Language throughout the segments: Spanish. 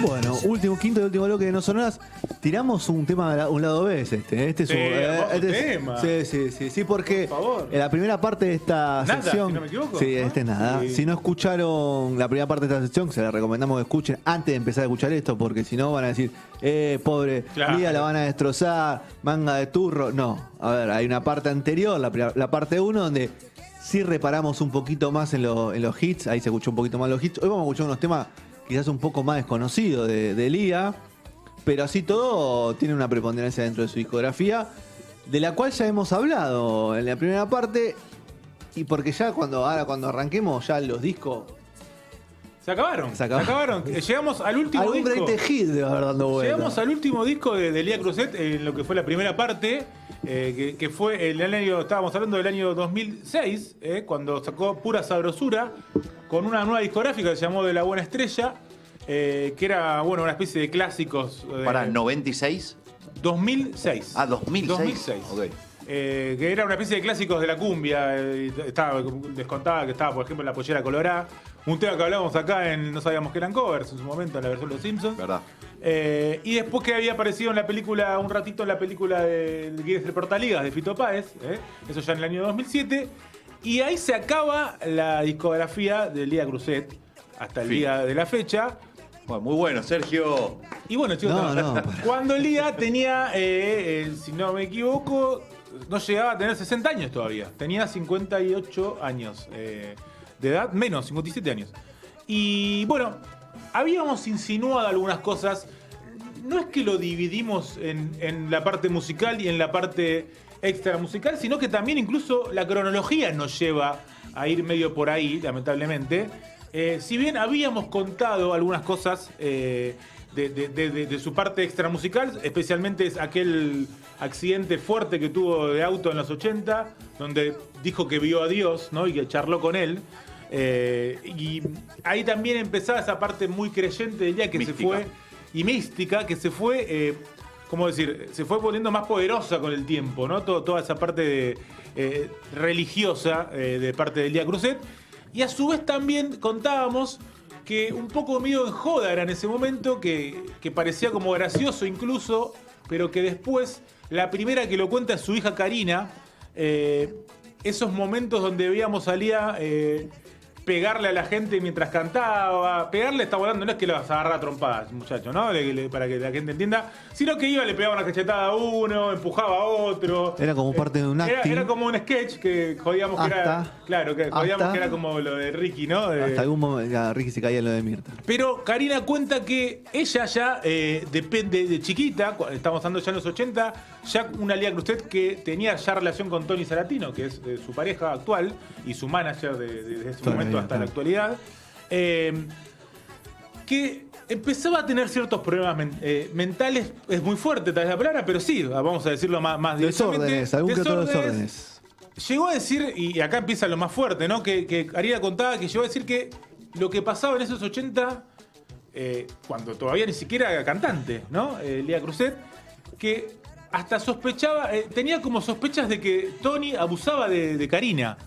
Bueno, quinto y último bloque de No Sonoras. Tiramos un tema, un lado B, este es un tema. Sí, porque por favor. En la primera parte de esta Nada, sección. si no me equivoco. Sí, es nada. Sí. Si no escucharon la primera parte de esta sección, se les recomendamos que escuchen antes de empezar a escuchar esto, porque si no van a decir, pobre, Claro. Lía la van a destrozar, manga de turro. No, a ver, hay una parte anterior, la parte 1, donde sí reparamos un poquito más en los hits. Ahí se escuchó un poquito más los hits. Hoy vamos a escuchar unos temas quizás un poco más desconocidos de Lía, pero así todo tiene una preponderancia dentro de su discografía, de la cual ya hemos hablado en la primera parte, y porque ya cuando arranquemos ya los discos... Se acabaron. Llegamos al último Algún disco. greatest hit debe haber dando vuelta. Llegamos al último disco de Lía Cruzet, en lo que fue la primera parte, que fue el año, estábamos hablando del año 2006, cuando sacó Pura Sabrosura, con una nueva discográfica que se llamó De la Buena Estrella, que era una especie de clásicos. ¿Para 96? 2006. Ah, 2006. Ok. Que era una especie de clásicos de la cumbia. Les contaba que estaba, por ejemplo, en La Pollera Colorada. Un tema que hablábamos acá No sabíamos que eran covers en su momento, en la versión de Los Simpsons. ¿Verdad? Y después que había aparecido en la película, un ratito en la película de ¿Quién es el Portaligas? De Fito Páez. Eso ya en el año 2007. Y ahí se acaba la discografía de Lía Cruzet hasta el día de la fecha. Bueno, muy bueno, Sergio. Y bueno, chicos, No, cuando Lía tenía, si no me equivoco, no llegaba a tener 60 años todavía. Tenía 58 años de edad, menos, 57 años. Y bueno, habíamos insinuado algunas cosas. No es que lo dividimos en la parte musical y en la parte extra musical, sino que también incluso la cronología nos lleva a ir medio por ahí, lamentablemente. Si bien habíamos contado algunas cosas de su parte extramusical, especialmente aquel accidente fuerte que tuvo de auto en los 80, donde dijo que vio a Dios, ¿no? Y que charló con él. Y ahí también empezaba esa parte muy creyente de ella que mística. se fue, y mística, que se fue, ¿cómo decir? Se fue poniendo más poderosa con el tiempo, ¿no? Toda esa parte religiosa de parte de Lía Cruzet. Y a su vez también contábamos que un poco medio en joda era en ese momento, que parecía como gracioso incluso, pero que después, la primera que lo cuenta es su hija Karina, esos momentos donde veíamos a Lía pegarle a la gente mientras cantaba. Pegarle, está volando, no es que lo vas a agarrar a trompadas, muchacho, ¿no? Para que la gente entienda, sino que iba, le pegaba una cachetada a uno, empujaba a otro. Era como parte de un acting. Era como un sketch que jodíamos que era. Claro, que jodíamos que era como lo de Ricky, ¿no? Hasta algún momento Ricky se caía en lo de Mirta. Pero Karina cuenta que ella ya, depende de chiquita, estamos hablando ya en los 80, ya una Lía Cruzet que tenía ya relación con Tony Saratino, que es su pareja actual y su manager desde ese momento hasta la actualidad, que empezaba a tener ciertos problemas mentales. Es muy fuerte tal vez la palabra, pero sí, vamos a decirlo más directamente. Desórdenes, algún que otro desórdenes. Llegó a decir, y acá empieza lo más fuerte, ¿no? Que Karina contaba que llegó a decir que lo que pasaba en esos 80, cuando todavía ni siquiera era cantante, ¿no? Lía Cruzet, que hasta sospechaba, tenía como sospechas de que Tony abusaba de Karina.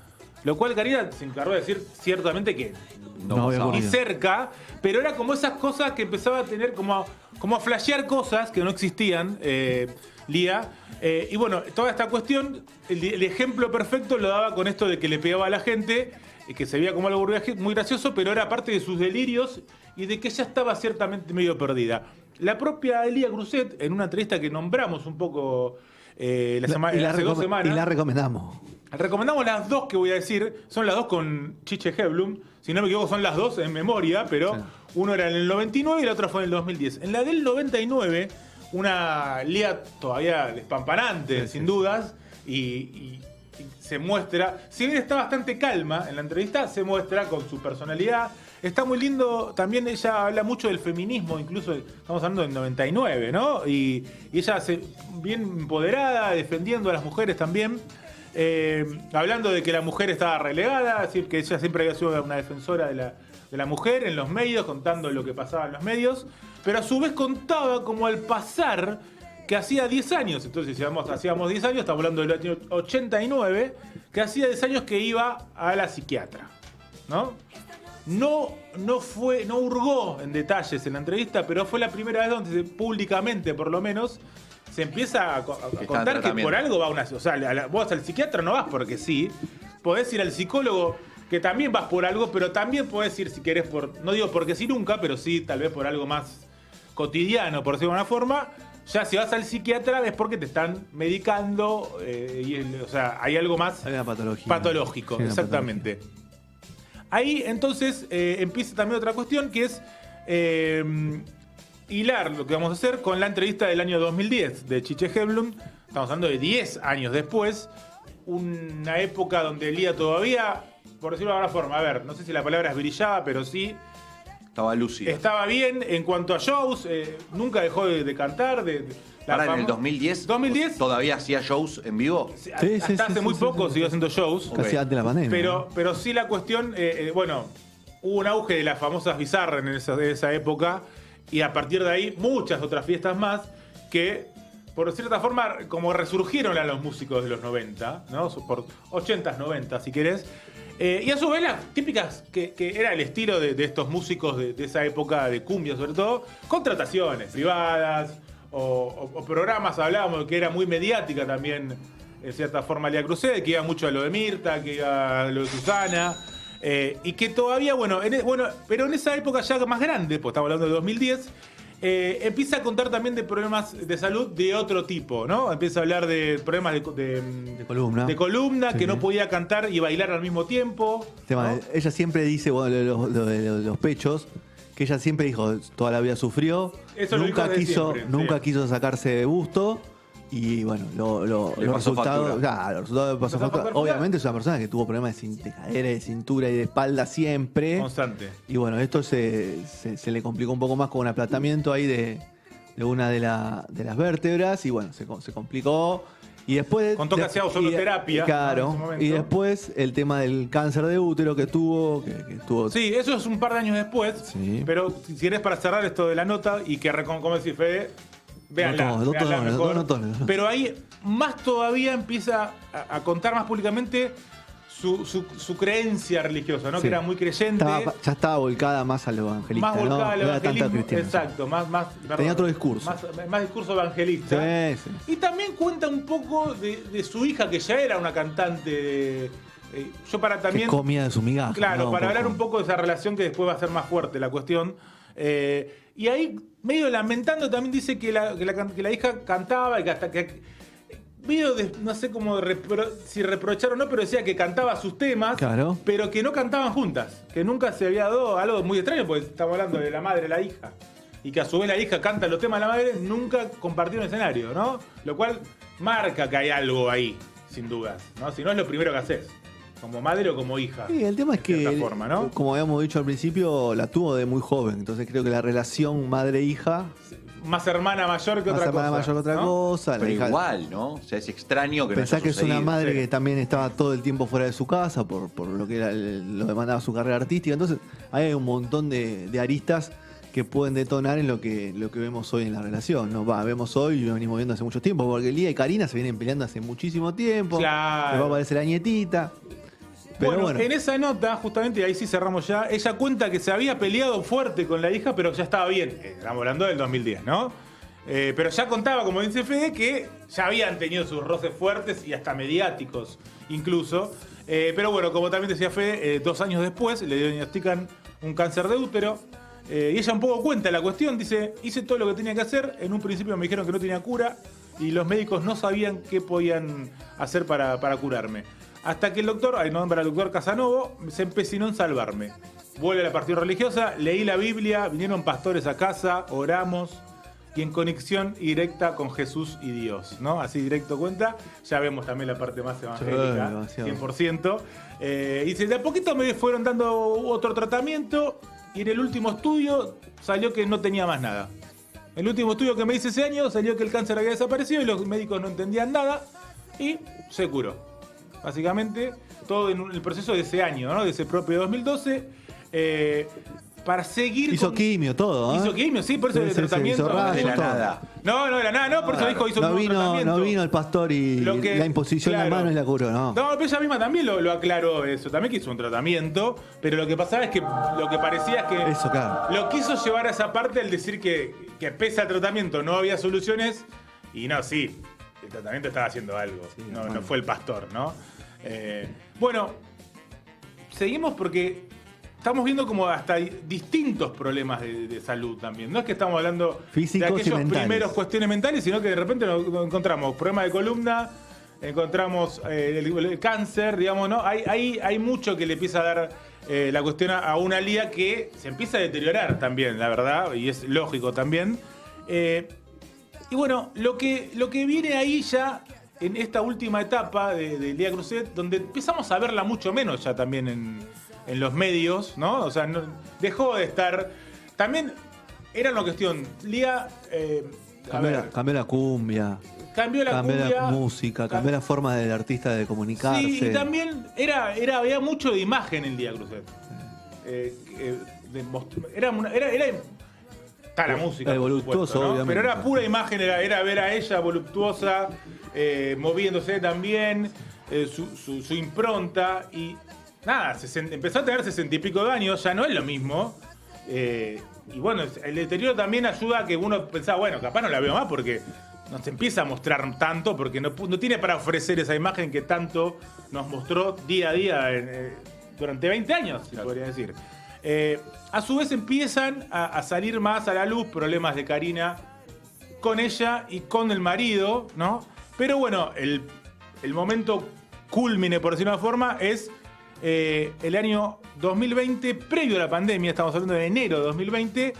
Lo cual Karina se encargó de decir ciertamente que No había ni ocurrido. cerca, pero era como esas cosas que empezaba a tener, como a flashear cosas que no existían, Lía. Y bueno, toda esta cuestión, el ejemplo perfecto lo daba con esto de que le pegaba a la gente, que se veía como algo muy gracioso, pero era parte de sus delirios y de que ella estaba ciertamente medio perdida. La propia Lía Cruzet, en una entrevista que nombramos un poco hace 2 semanas. Y la recomendamos. Recomendamos las dos que voy a decir. Son las dos con Chiche Heblum. Si no me equivoco, son las dos en memoria, pero sí. Uno era en el 99 y la otra fue en el 2010. En la del 99, una Lía todavía despampanante, sin dudas, y se muestra, si bien está bastante calma en la entrevista, se muestra con su personalidad. Está muy lindo, también ella habla mucho del feminismo, incluso estamos hablando del 99, ¿no? Y ella bien empoderada, defendiendo a las mujeres también. Hablando de que la mujer estaba relegada, es decir, que ella siempre había sido una defensora de la mujer en los medios, contando lo que pasaba en los medios, pero a su vez contaba como al pasar que hacía 10 años, entonces si hacíamos 10 años, estamos hablando del año 89, que hacía 10 años que iba a la psiquiatra, ¿no? No hurgó en detalles en la entrevista, pero fue la primera vez donde públicamente, por lo menos, se empieza a contar que por algo va o sea, vos al psiquiatra no vas porque sí, podés ir al psicólogo que también vas por algo, pero también podés ir si querés no digo porque sí nunca, pero sí tal vez por algo más cotidiano, por decirlo de alguna forma. Ya si vas al psiquiatra es porque te están medicando, o sea, hay algo más hay una patología. Patológico, Sí, una exactamente. patología. Ahí entonces empieza también otra cuestión que es hilar lo que vamos a hacer con la entrevista del año 2010 de Chiche Helblum. Estamos hablando de 10 años después, una época donde Lía todavía, por decirlo de alguna forma, a ver, no sé si la palabra es brillaba, pero sí Estaba lúcida. estaba bien en cuanto a shows, nunca dejó de cantar. Ahora en el 2010, 2010 ¿todavía hacía shows en vivo? hasta hace muy poco siguió haciendo shows. Casi antes de la pandemia. Pero sí la cuestión, bueno, hubo un auge de las famosas bizarras en esa época y a partir de ahí muchas otras fiestas más que, por cierta forma, como resurgieron a los músicos de los 90, ¿no? Por 80s, 90 si querés. Y a su vez las típicas, que era el estilo de estos músicos de esa época de cumbia sobre todo, contrataciones privadas o programas, hablábamos de que era muy mediática también, en cierta forma, Lía Cruzet, que iba mucho a lo de Mirta, que iba a lo de Susana, y que todavía, pero en esa época ya más grande, pues estamos hablando de 2010, empieza a contar también de problemas de salud de otro tipo, ¿no? Empieza a hablar de problemas de columna. De columna, Sí, que no sí. podía cantar y bailar al mismo tiempo. Tema, ¿no? ella siempre dice, bueno, lo de los pechos, que ella siempre dijo, toda la vida sufrió, Eso lo nunca dijo desde quiso, siempre, nunca sí. quiso sacarse de busto. Y bueno, los Le pasó resultados, factura. claro, los resultados le pasó ¿Le pasó factura. factura? Obviamente es una persona que tuvo problemas de cadera, de cintura y de espalda siempre. Constante. Y bueno, esto se le complicó un poco más con un aplatamiento ahí de una de las vértebras. Y bueno, se complicó. Y después. Contó que hacía autoterapia, Claro. ¿no? En ese momento. Y después el tema del cáncer de útero que tuvo. Que tuvo Sí, eso es un par de años después. Sí. Pero si querés para cerrar esto de la nota y que, como decís, Fede, véanla. Dos véanla tonos, mejor. dos notones. Pero ahí más todavía empieza a contar más públicamente su creencia religiosa, ¿no? Sí. Que era muy creyente. ya estaba volcada más al evangelista. Más volcada ¿no? al No era tanto evangelismo. cristiano. Exacto, Tenía otro discurso. Más discurso evangelista. Sí, sí. Y también cuenta un poco de su hija, que ya era una cantante. Yo para también. Que comía de su migaja. Claro, ¿no? para hablar un poco de esa relación que después va a ser más fuerte la cuestión. Y ahí, medio lamentando, también dice que la hija cantaba y que hasta que. Medio no sé cómo si reprochar o no, pero decía que cantaba sus temas, Claro. pero que no cantaban juntas. Que nunca se había dado algo muy extraño, porque estamos hablando de la madre y la hija. Y que a su vez la hija canta los temas de la madre, nunca compartieron escenario, ¿no? Lo cual marca que hay algo ahí, sin dudas, ¿no? Si no es lo primero que haces, como madre o como hija. Sí, el tema es de que, cierta forma, ¿no? como habíamos dicho al principio, la tuvo de muy joven. Entonces creo que la relación madre-hija, Más hermana mayor que más otra hermana cosa. mayor que otra ¿no? cosa. la Pero hija- igual, ¿no? O sea, es extraño que no Pensá haya que es una sucedido. madre sí. que también estaba todo el tiempo fuera de su casa por lo que era lo demandaba su carrera artística. Entonces, hay un montón de aristas que pueden detonar en lo que vemos hoy en la relación. ¿No? Vemos hoy y lo venimos viendo hace mucho tiempo, porque Lía y Karina se vienen peleando hace muchísimo tiempo. Claro. Le va a aparecer la nietita. Pero bueno, en esa nota, justamente, y ahí sí cerramos ya, ella cuenta que se había peleado fuerte con la hija, pero ya estaba bien. Estamos hablando del 2010, ¿no? Pero ya contaba, como dice Fede, que ya habían tenido sus roces fuertes y hasta mediáticos incluso. Pero bueno, como también decía Fede, 2 años después le diagnostican un cáncer de útero. Y ella un poco cuenta la cuestión, dice, hice todo lo que tenía que hacer, en un principio me dijeron que no tenía cura y los médicos no sabían qué podían hacer para curarme. Hasta que el doctor, ahí nombra al doctor Casanovo, se empecinó en salvarme. Vuelve a la partida religiosa, leí la Biblia, vinieron pastores a casa, oramos y en conexión directa con Jesús y Dios, ¿no? Así directo cuenta. Ya vemos también la parte más evangélica, demasiado. 100%. Y de a poquito me fueron dando otro tratamiento y en el último estudio salió que no tenía más nada. El último estudio que me hice ese año salió que el cáncer había desaparecido y los médicos no entendían nada y se curó. Básicamente, todo en el proceso de ese año, ¿no? De ese propio 2012. para seguir Hizo quimio, todo, ¿eh? Hizo quimio, sí, por eso el tratamiento. Hizo rayos, de la todo. nada. No, de la nada, no, por eso dijo hizo No un nuevo tratamiento. no vino el pastor y Lo que- la imposición de claro. la mano y la curó, no. No, pero ella misma también lo aclaró eso, también que hizo un tratamiento, pero lo que pasaba es que lo que parecía es que Eso, claro. lo quiso llevar a esa parte al decir que pese al tratamiento no había soluciones, y no, sí, el tratamiento estaba haciendo algo, no, bueno. no fue el pastor, ¿no? Bueno, seguimos porque estamos viendo como hasta distintos problemas de salud también. No es que estamos hablando Físicos y de aquellos mentales. primeros cuestiones mentales, sino que de repente nos encontramos problemas de columna, encontramos el cáncer, digamos, ¿no? Hay mucho que le empieza a dar la cuestión a una Lía que se empieza a deteriorar también, la verdad, y es lógico también. Y bueno, lo que viene ahí ya en esta última etapa de Lía Cruzet, donde empezamos a verla mucho menos ya también en los medios, ¿no? O sea, dejó de estar... También era una cuestión, Lía... Cambió la cumbia. Cambió la Cambió cumbia, la música, cambió la forma del artista de comunicarse. Sí, y también había mucho de imagen en Lía Cruzet. Está la música, El por voluptuoso, supuesto, ¿no? obviamente. Pero era pura imagen, era ver a ella voluptuosa, moviéndose también, su impronta. Y nada, empezó a tener 60 y pico de años, ya no es lo mismo. Y bueno, el deterioro también ayuda a que uno pensaba, bueno, capaz no la veo más porque no se empieza a mostrar tanto, porque no tiene para ofrecer esa imagen que tanto nos mostró día a día durante 20 años, se podría decir. A su vez empiezan a salir más a la luz problemas de Karina con ella y con el marido, ¿no? Pero bueno, el momento cúlmine, por decirlo de una forma, es el año 2020, previo a la pandemia, estamos hablando de enero de 2020,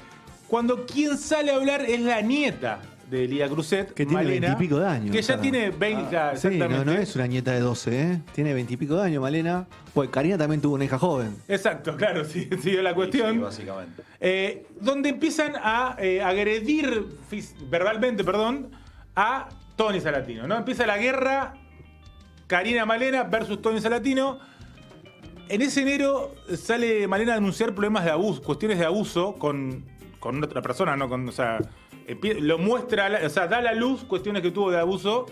cuando quien sale a hablar es la nieta de Lía Cruzet, Que tiene Malena, 20 y pico de años. que ya claro. tiene 20, ya, Sí, exactamente. no es una nieta de 12, ¿eh? Tiene 20 y pico de años, Malena. Pues Karina también tuvo una hija joven. Exacto, claro, sí, siguió la Sí, cuestión. básicamente. Donde empiezan a agredir verbalmente, a Tony Salatino, ¿no? Empieza la guerra Karina Malena versus Tony Salatino. En ese enero sale Malena a denunciar problemas de abuso, cuestiones de abuso con otra persona, ¿no? O sea, lo muestra, o sea, da a la luz cuestiones que tuvo de abuso.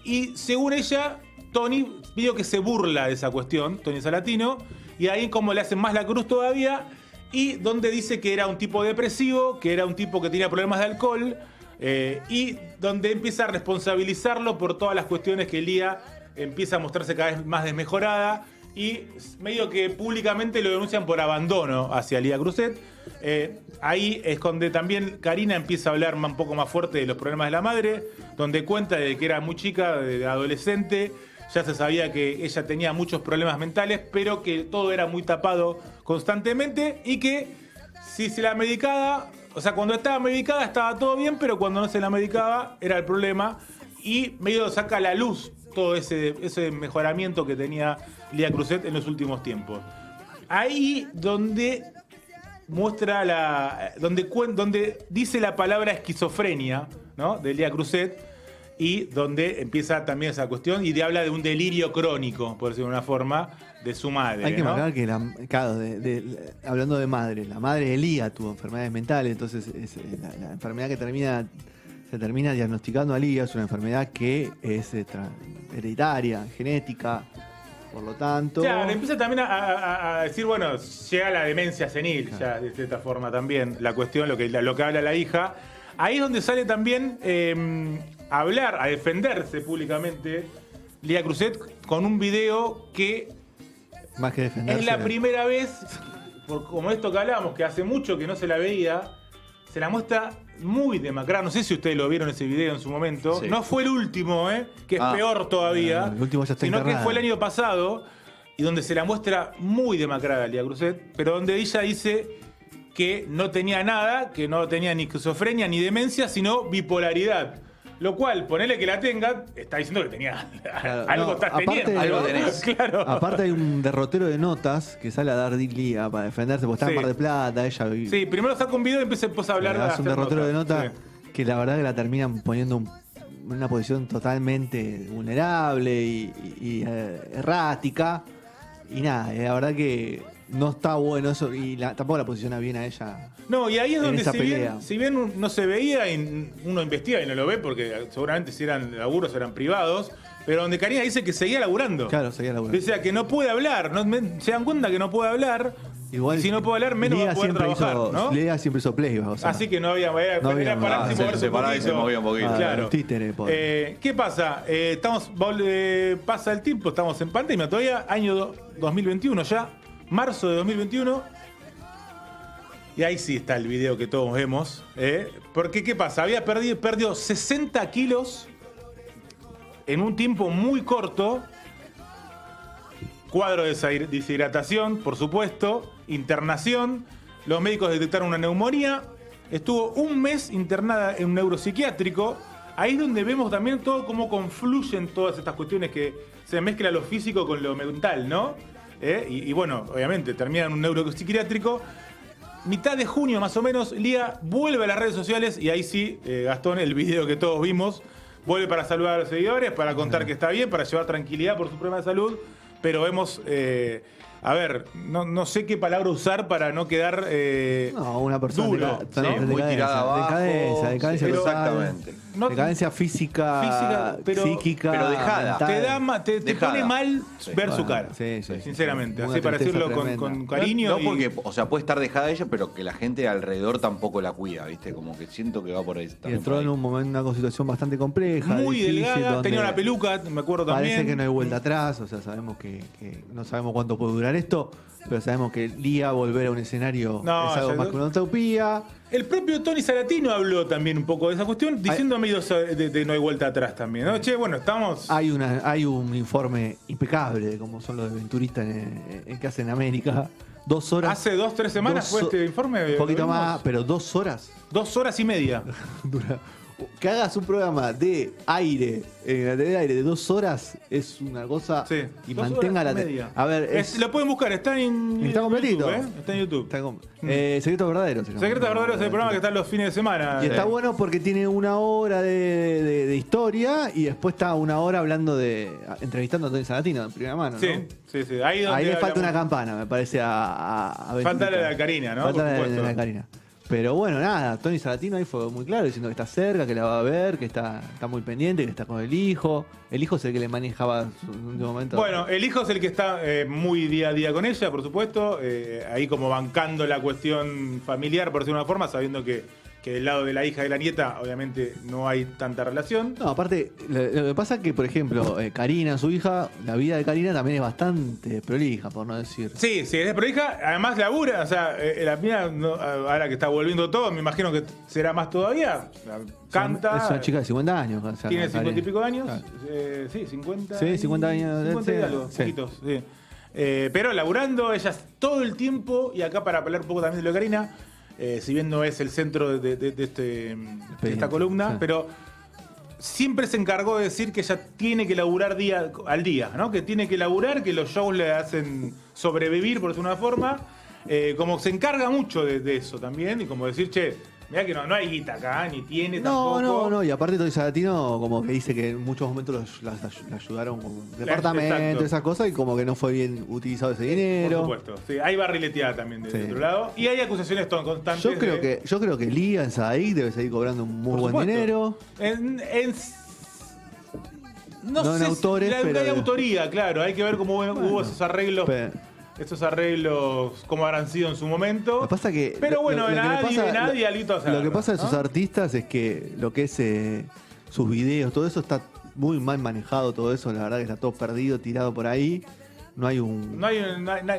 Y según ella, Tony vio que se burla de esa cuestión, Tony Salatino, y ahí como le hacen más la cruz todavía, y donde dice que era un tipo depresivo, que era un tipo que tenía problemas de alcohol, y donde empieza a responsabilizarlo por todas las cuestiones que Lía empieza a mostrarse cada vez más desmejorada, y medio que públicamente lo denuncian por abandono hacia Lía Cruzet. Ahí es donde también Karina empieza a hablar un poco más fuerte de los problemas de la madre, donde cuenta de que era muy chica, de adolescente, ya se sabía que ella tenía muchos problemas mentales, pero que todo era muy tapado constantemente y que si se la medicaba, o sea, cuando estaba medicada estaba todo bien, pero cuando no se la medicaba era el problema, y medio saca a la luz todo ese mejoramiento que tenía Lía Cruzet en los últimos tiempos. Ahí donde muestra donde dice la palabra esquizofrenia, ¿no? De Lía Cruzet, y donde empieza también esa cuestión y habla de un delirio crónico, por decirlo de una forma, de su madre. Hay que ¿no? marcar que, claro, hablando de madre, la madre de Lía tuvo enfermedades mentales, entonces la enfermedad que se termina diagnosticando a Lía es una enfermedad que es hereditaria, genética, por lo tanto... Claro, empieza también a decir, bueno, llega la demencia senil, ya de cierta forma también, la cuestión, lo que habla la hija. Ahí es donde sale también a hablar, a defenderse públicamente Lía Cruzet con un video que Más que defenderse. es la primera vez, como esto que hablábamos, que hace mucho que no se la veía, se la muestra muy demacrada. No sé si ustedes lo vieron ese video en su momento. Sí. No fue el último, que es peor todavía. El último ya está sino enterrada. que fue el año pasado, y donde se la muestra muy demacrada a Lía Cruzet, pero donde ella dice que no tenía nada, que no tenía ni esquizofrenia ni demencia, sino bipolaridad. Lo cual, ponele que la tenga, está diciendo que tenía Claro, algo, no, estás aparte- teniendo. Algo tenés. Claro. Aparte hay un derrotero de notas que sale a dar Lía para defenderse, porque está en Sí. Mar del Plata, ella... Sí, primero saca un video y empieza a hablar de hace un hacer derrotero de notas. notas Sí. que la verdad que la terminan poniendo en una posición totalmente vulnerable y errática. Y nada, la verdad que no está bueno eso y tampoco la posiciona bien a ella. No, y ahí es en donde esa si pelea. bien no se veía, y uno investiga y no lo ve, porque seguramente si eran laburos eran privados, pero donde Karina dice que seguía laburando. Claro, seguía laburando. O sea, que no puede hablar, se dan cuenta que no puede hablar, Igual, y si no puede hablar, menos va a poder trabajar, ¿no? Lea siempre hizo playback, o sea, Así que no había manera, no había era pararse y manera. moverse Se un paraba y poquito. se movía un poquito. Claro. el títere, pobre. ¿Qué pasa? Pasa el tiempo, estamos en pandemia todavía, año 2021 ya, marzo de 2021. Y ahí sí está el video que todos vemos. Porque, ¿qué pasa? Había perdido 60 kilos en un tiempo muy corto. Cuadro de deshidratación, por supuesto. Internación. Los médicos detectaron una neumonía. Estuvo un mes internada en un neuropsiquiátrico. Ahí es donde vemos también todo cómo confluyen todas estas cuestiones que se mezcla lo físico con lo mental, ¿no? Y bueno, obviamente termina en un neuropsiquiátrico. Mitad de junio más o menos, Lía vuelve a las redes sociales y ahí sí, Gastón, el video que todos vimos, vuelve para saludar a los seguidores, para contar que está bien, para llevar tranquilidad por su problema de salud, pero vemos, a ver, no sé qué palabra usar para no quedar No, una persona duro, de ¿sí? Muy tirada abajo. Decadencia pero- total. Exactamente. No- Decadencia física, pero- psíquica, pero dejada. mental. te Dejada. pone mal Sí. ver su Bueno, cara. sí, sí. Sinceramente, Una así para tristeza decirlo con tremenda. cariño. No, y- porque, o sea, puede estar dejada ella, pero que la gente alrededor tampoco la cuida, ¿viste? Como que siento que va por ahí. Y también entró por ahí. en un momento, una situación bastante compleja. muy difícil, delgada, donde tenía una peluca, me acuerdo también. Parece que no hay vuelta atrás, o sea, sabemos que no sabemos cuánto puede durar esto, pero sabemos que Lía volver a un escenario No, es algo ya- más que una utopía. El propio Tony Salatino habló también un poco de esa cuestión, diciendo medio de no hay vuelta atrás también, ¿no? Che, bueno, estamos... Hay un informe impecable de cómo son los aventuristas en que hacen América. 2 horas. Hace 2-3 semanas fue dos- este informe. Un poquito ¿lo vimos? más, pero 2 horas 2 horas y media. dura. Que hagas un programa de aire, en la tele de aire, de 2 horas, es una cosa. Sí. Y 2 mantenga horas la. y media. A ver, Lo pueden buscar, está en Está completito. YouTube, Está en YouTube. Está como- Secretos Verdaderos. se llama. Secretos Verdaderos es el programa que está los fines de semana. Y está bueno porque tiene 1 hora de historia y después está 1 hora hablando entrevistando a Tony Salatino en primera mano, ¿no? Sí, sí, sí. Ahí, donde Ahí le falta una hablamos- campana, me parece, a Falta Betty. la de Karina, ¿no? Falta Por la de supuesto. la Karina. Pero bueno, nada, Tony Salatino ahí fue muy claro, diciendo que está cerca, que la va a ver, que está muy pendiente, que está con el hijo. El hijo es el que le manejaba en un último momento. Bueno, el hijo es el que está muy día a día con ella, por supuesto. Ahí como bancando la cuestión familiar, por decirlo de una forma, sabiendo que del lado de la hija y de la nieta, obviamente, no hay tanta relación. No, aparte, lo que pasa es que, por ejemplo, Karina, su hija, la vida de Karina también es bastante prolija, por no decir. Sí, sí, es prolija, además labura, o sea, la mía, ahora que está volviendo todo, me imagino que será más todavía. Canta. Es una chica de 50 años. o sea, Tiene Karina. 50 y pico de años. Claro. Sí, 50. Sí, 50 años, 50 y sí, algo, sí. poquitos, sí. Pero laburando, ellas todo el tiempo, y acá para hablar un poco también de lo de Karina, si bien no es el centro de esta columna, sí. pero siempre se encargó de decir que ella tiene que laburar día al día, ¿no? Que tiene que laburar, que los shows le hacen sobrevivir, por decirlo de una forma. Como se encarga mucho de eso también, y como decir, che, mirá que no hay guita acá, ni tiene tampoco. No, y aparte Tony Salatino como que dice que en muchos momentos la ayudaron con departamento, exacto. esas cosas, y como que no fue bien utilizado ese dinero. Por supuesto, sí, hay barrileteada también de Sí. otro lado. Y hay acusaciones constantes. Yo creo que Lía en Sadaic debe seguir cobrando un muy Por buen supuesto. dinero. No No en sé autores, si pero- hay autoría, claro. Hay que ver cómo hubo esos arreglos. Pe- Estos arreglos, cómo habrán sido en su momento. Lo que pasa que. Pero bueno, lo que le de pasa- nadie alito a Lo que pasa de ¿no? esos artistas es que lo que es sus videos, todo eso está muy mal manejado, todo eso, la verdad que está todo perdido, tirado por ahí. No hay un. No hay una una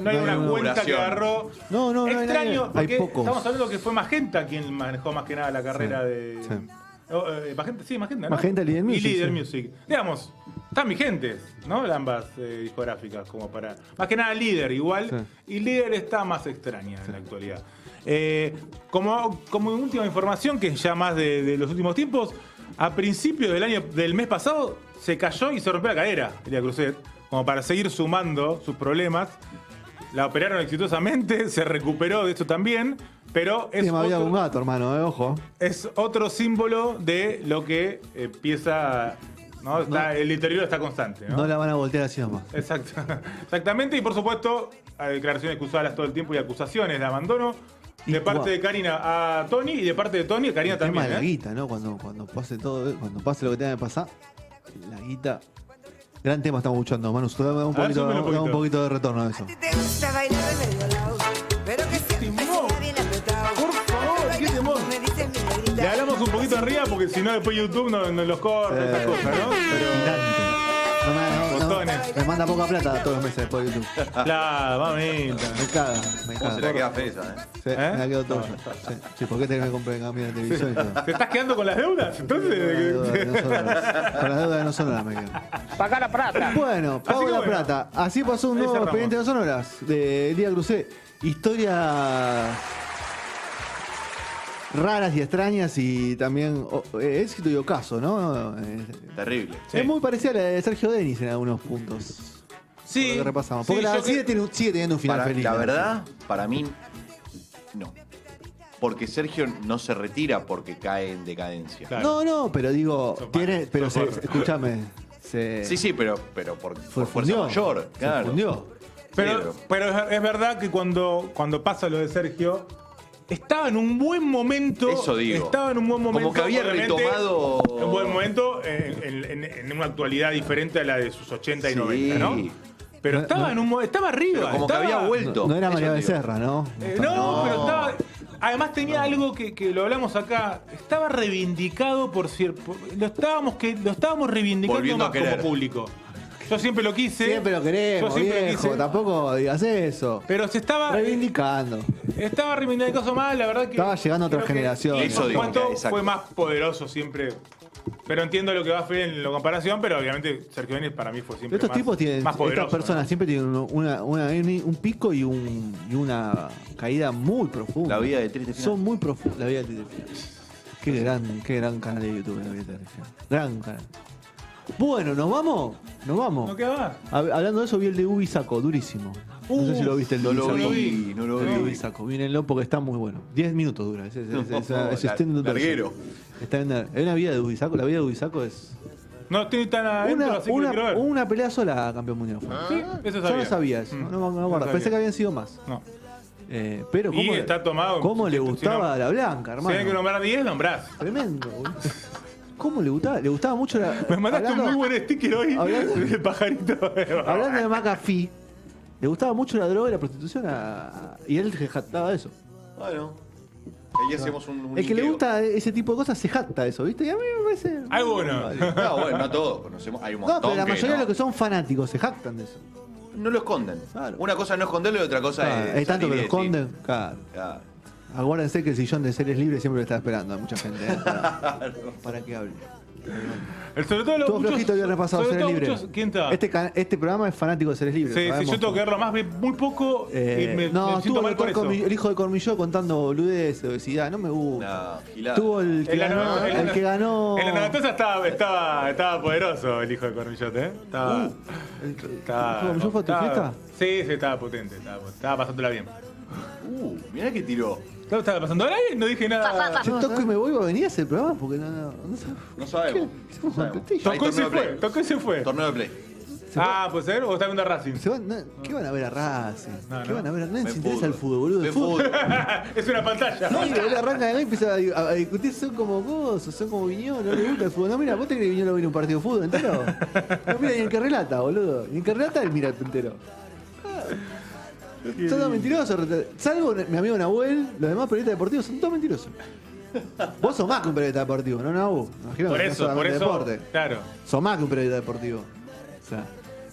cuenta que duración. agarró. No, no hay Extraño, nadie. porque Hay pocos. estamos hablando que fue Magenta quien manejó más que nada la carrera Sí, de. sí. Magenta, sí, Magenta, ¿no? Magenta, Líder Music, Y Líder sí. Music. Digamos, están vigentes, ¿no? Ambas discográficas, como para. Más que nada Líder, igual. Sí. Y Líder está más extraña en la actualidad. Como última información, que es ya más de los últimos tiempos, a principios del mes pasado se cayó y se rompió la cadera, Elia Cruzet, como para seguir sumando sus problemas. La operaron exitosamente, se recuperó de esto también, pero es Sí, me había otro, un gato, hermano, ojo. es otro símbolo de lo que empieza ¿no? El deterioro está constante, ¿no? No la van a voltear así nomás. Exacto. Exactamente, y por supuesto, hay declaraciones excusadas todo el tiempo y acusaciones de abandono de parte de Karina a Tony y de parte de Tony a Karina El también. tema de la guita, ¿no? Cuando pase todo, cuando pase lo que tenga que pasar, la guita. Gran tema estamos escuchando, Manu. Dame un poquito de retorno a eso. A ti te gusta bailar de medio lado, pero que siempre Timón. sea bien apretado. Por favor, qué temor. Me dicen mi negrita. Le hablamos un poquito arriba porque si no después YouTube no los corta, esas cosas, ¿no? Pero. Botones. Me manda poca plata todos los meses después de YouTube. Claro, mamita. Me caga, me ¿Cómo se la caga. queda fea esa, Sí, ¿Eh? me la quedo todo yo. Sí, ¿por qué tenés que comprar cambiar de televisión y todo? ¿Te estás quedando con las deudas? Con las deudas Entonces. de no sonoras. Con las deudas de no sonoras me quedo. Paga la plata. Bueno, pago que la bueno. plata. Así pasó un Ahí nuevo cerramos. expediente de no sonoras de Elías Cruzé. Historia raras y extrañas y también éxito y ocaso, ¿no? Terrible. Sí. Es muy parecida a la de Sergio Denis en algunos puntos. Por lo que repasamos. Porque Sí, la yo sigue teniendo un final feliz. La ¿no? verdad, para mí, no. Porque Sergio no se retira porque cae en decadencia. Claro. No, pero digo, Son tiene, malos, pero son se, malos. escúchame, Sí, pero por fuerza fundió, mayor. se Claro. fundió. Pero es verdad que cuando pasa lo de Sergio, estaba en un buen momento. Eso digo. Estaba en un buen momento. Como que había obviamente, retomado- En un buen momento, en una actualidad diferente a la de sus 80 y Sí. 90, ¿no? Pero estaba estaba arriba. Pero como que estaba- había vuelto. No era Eso María digo. Becerra, ¿no? No, pero estaba. Además tenía algo que lo hablamos acá. Estaba reivindicado por cierto. Lo estábamos reivindicando Volviendo a más como querer. público. Yo siempre lo quise. Siempre lo queremos, Yo siempre lo viejo. quise. Tampoco digas eso. Pero se estaba. Reivindicando. Estaba reivindicando más, la verdad que. Estaba llegando a otra creo que- generación. Y Eso por digo, supuesto exacto. fue más poderoso siempre. Pero entiendo lo que va a hacer en la comparación, pero obviamente Sergio Denis para mí fue siempre Estos más, tipos tienen, más poderoso. estas personas siempre tienen un pico y una caída muy profunda. La vida de Triste Final. Son muy profundas. La vida de Triste Final. Qué gran canal de YouTube, la vida de Triste Final. Gran canal. Bueno, ¿nos vamos? Nos vamos. ¿No queda más? Hablando de eso, vi el de Ubi Saco, durísimo. No sé si lo viste el de No Ubi lo Saco. vi, no lo El de Ubi vi. Saco, mírenlo porque está muy bueno. 10 minutos dura. Es Larguero. Está en una vida de Ubi Saco. La vida de Ubi Saco es No estoy tan adentro, así que lo quiero ver. una pelea sola campeón mundial. fue. Sí, eso Yo sabía. no sabía eso. Mm. No me acuerdo. sabía. Pensé que habían sido más. No. Pero Y está tomado. cómo le Si gustaba no- a la Blanca, Si hay que hermano. nombrar 10, nombrás. Tremendo, boludo. ¿Cómo le gustaba? Le gustaba mucho la. Me mandaste un muy buen sticker hoy hablando- del pajarito. Hablando de McAfee, le gustaba mucho la droga y la prostitución y él se jactaba de eso. Bueno. Ahí hacemos un El que le linkeo. gusta ese tipo de cosas se jacta de eso, ¿viste? Y a mí me parece. Alguno. Vale. No, bueno, no todos. Conocemos. Hay un montón. No, pero la que mayoría de no. los que son fanáticos se jactan de eso. No lo esconden. Claro. Una cosa es no esconderlo y otra cosa Claro, es. hay tanto salir que lo y decir. esconden. Claro. Claro. Acuérdense que el sillón de seres libres siempre lo está esperando a mucha gente. Para que hable. Sobre todo los Estuvo flojito el viernes pasado, sobre Seres todo Libres. muchos- ¿Quién está? Este programa es fanático de Seres Libres. Sí, sí, sabemos. yo tengo que verlo más, vi muy poco y me No, siento estuvo mal por eso. el hijo de Cormilló contando boludez, obesidad, no me gusta. No, gilada. Tuvo el que En la ganó. no- en la- El que ganó. En la Navatosa estaba poderoso el hijo de Cormillote, ¿eh? Estaba. ¿El Cormilló fue a tu fiesta? Sí, estaba potente, estaba pasándola bien. Mirá que tiró. ¿Estaba pasándola bien? No dije nada. Yo toco y me voy, ¿va a venir a ese programa? Porque no sé. No sabemos. ¿Qué? No sabemos. Tocó Hay Tocó y se torneo de fue, play. tocó y se fue. Torneo de play. Ah, ¿puede ser? ¿O está viendo a Racing? ¿Qué van a ver a Racing? No, ¿Qué no. van a ver? No Ven les interesa el fútbol. fútbol, boludo. Ven El fútbol. Es una pantalla. No, y él arranca de ahí y empieza a discutir, son como cosas, son como Viñolo, no le gusta el fútbol. No, mira, vos te crees que Viñolo viene a un partido de fútbol entero. No, mira, ni el que relata, boludo. Ni el que relata, él mira entero. Son todos mentirosos. Salvo mi amigo Nahuel, los demás periodistas deportivos son todos mentirosos. Vos sos más que un periodista deportivo, ¿no, Nahu? Imagino Por que no eso, solamente deporte. claro. Sos más que un periodista deportivo. O sea,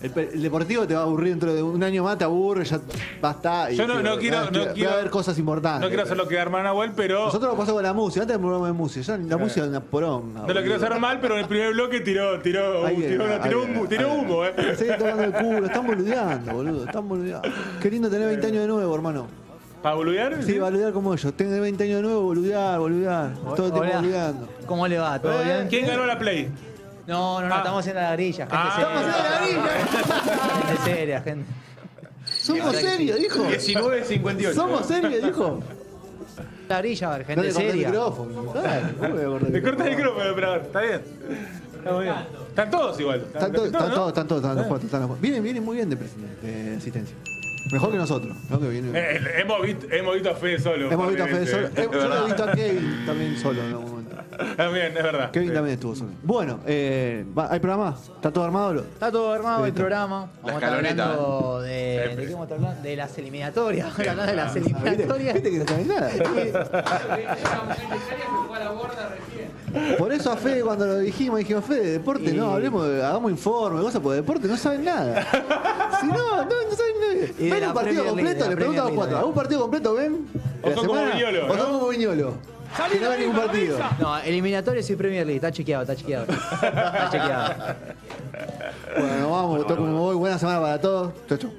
el deportivo te va a aburrir dentro de un año más, te aburre, ya basta. Yo no quiero- Voy a ver cosas importantes. No quiero hacerlo quedar mal a Nahuel, pero. Nosotros lo pasamos con la música, antes del programa de música. Ya la música es una poronga. No lo quiero hacer mal, pero en el primer bloque tiró humo, ¿eh? Siguen tocando el culo, están boludeando, boludo. Están boludeando. Qué lindo tener 20 años de nuevo, hermano. ¿Para boludear? Sí, boludear como ellos. Tener 20 años de nuevo, boludear. Todo el tiempo Hola. boludeando. ¿Cómo le va? ¿Todo bien? ¿Quién ganó la Play? No, estamos en la grilla, gente Ah, seria. Gente seria, gente. Somos serios, dijo. 19.58. Somos serios, dijo. La grilla, No gente le corté el seria. micrófono. Dale, ¿cómo me voy a cortar el Le cortas el micrófono? micrófono, pero está bien. muy bien. Están todos igual. Están todos, están los cuatro. Vienen muy bien de asistencia. Mejor que nosotros. ¿No? Que viene... Hemos visto a Fede solo. Hemos visto a Fede solo. Es Yo lo he verdad. visto a Kevin también solo en algún momento. También, es verdad. Kevin Sí. también estuvo solo. Bueno, ¿hay programa? ¿Está todo armado? Está todo armado el Listo. programa. La Vamos a estar escaloneta, hablando de qué vamos a estar hablando? De las eliminatorias. Vamos a hablar de las eliminatorias. ¿Viste que no sabés nada? Por eso a Fede cuando lo dijimos, Fede, deporte no, hagamos informe, cosas, porque deporte no saben nada. Si no saben nada. Y de ¿Ven la un partido Premier League, completo? de la Le pregunto a los Premier cuatro. League. ¿Algún partido completo ven? O ¿De la son como semana? Viñolo, O son ¿no? como Viñolo. Que no ven ningún partido. No, eliminatorias y Premier League. Está chequeado, está chequeado. Está chequeado. Bueno, vamos, toco como voy. Buena semana para todos. Chau, chau.